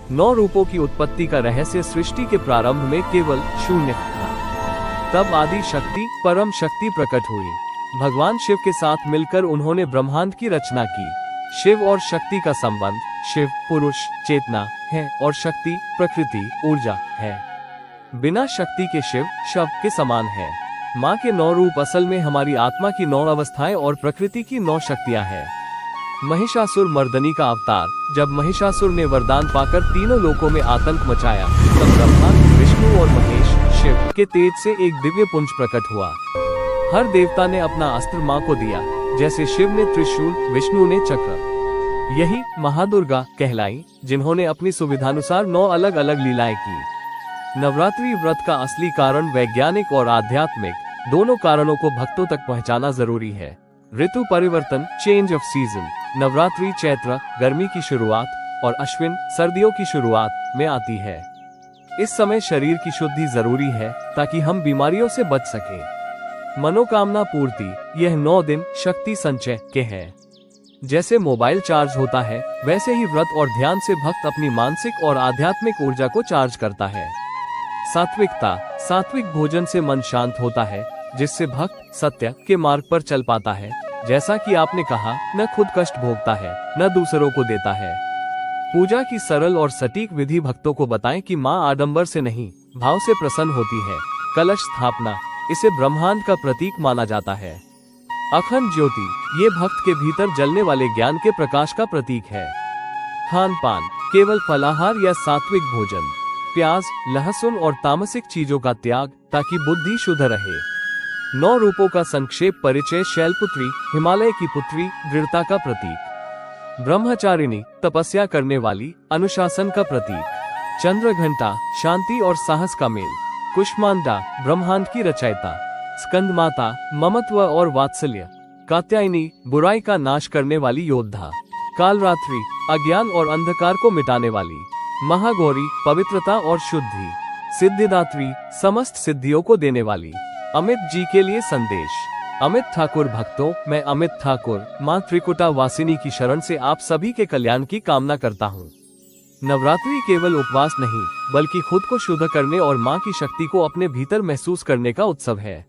9 रूपों की उत्पत्ति का रहस्य सृष्टि के प्रारंभ में केवल शून्य था। तब आदि शक्ति परम शक्ति प्रकट हुई। भगवान शिव के साथ मिलकर उन्होंने ब्रह्मांड की रचना की। शिव और शक्ति का संबंध, शिव पुरुष चेतना है और शक्ति प्रकृति ऊर्जा है। बिना शक्ति के शिव शव के समान है। माँ के 9 रूप असल में हमारी आत्मा की 9 अवस्थाएं और प्रकृति की 9 शक्तियां हैं। महिषासुर मर्दनी का अवतार। जब महिषासुर ने वरदान पाकर तीनों लोकों में आतंक मचाया, तब ब्रह्मा विष्णु और महेश शिव के तेज से एक दिव्य पुंज प्रकट हुआ। हर देवता ने अपना अस्त्र माँ को दिया, जैसे शिव ने त्रिशूल, विष्णु ने चक्र। यही महादुर्गा कहलाई, जिन्होंने अपनी सुविधानुसार 9 अलग अलग लीलाएं की। नवरात्रि व्रत का असली कारण वैज्ञानिक और आध्यात्मिक दोनों कारणों को भक्तों तक पहुंचाना जरूरी है। ऋतु परिवर्तन, change off season. Navratri Chaitra गर्मी की शुरुआत और अश्विन सर्दियों की शुरुआत में आती है। इस समय शरीर की शुद्धि जरूरी है ताकि हम बीमारियों से बच सकें। मनोकामना पूर्ति। यह 9 दिन शक्ति संचय के हैं। जैसे मोबाइल चार्ज होता है, वैसे ही व्रत और ध्यान से भक्त अपनी मानसिक और आध्यात्मिक ऊर्जा को चार्ज करता है। सात्विकता। सात्विक भोजन से मन शांत होता है, जिससे भक्त सत्य के मार्ग पर चल पाता है। जैसा कि आपने कहा, न खुद कष्ट भोगता है, न दूसरों को देता है। पूजा की सरल और सटीक विधि भक्तों को बताएं कि माँ आडंबर से नहीं, भाव से प्रसन्न होती है। कलश स्थापना। इसे ब्रह्मांड का प्रतीक माना जाता है। अखंड ज्योति। ये भक्त के भीतर जलने वाले ज्ञान के प्रकाश का प्रतीक है। खान पान। केवल फलाहार या सात्विक भोजन, प्याज, लहसुन और तामसिक चीजों का त्याग, ताकि बुद्धि शुद्ध रहे। 9 रूपों का संक्षेप परिचय। शैलपुत्री हिमालय की पुत्री, दृढ़ता का प्रतीक। ब्रह्मचारिणी तपस्या करने वाली, अनुशासन का प्रतीक। चंद्रघंटा शांति और साहस का मेल। कुष्मांडा ब्रह्मांड की रचयिता। स्कंदमाता ममत्व और वात्सल्य। कात्यायनी बुराई का नाश करने वाली योद्धा। कालरात्रि अज्ञान और अंधकार को मिटाने वाली। महागौरी पवित्रता और शुद्धि। सिद्धिदात्री समस्त सिद्धियों को देने वाली। अमित जी के लिए संदेश। अमित ठाकुर भक्तों, मैं अमित ठाकुर माँ त्रिकुटा वासिनी की शरण से आप सभी के कल्याण की कामना करता हूँ। नवरात्रि केवल उपवास नहीं, बल्कि खुद को शुद्ध करने और माँ की शक्ति को अपने भीतर महसूस करने का उत्सव है।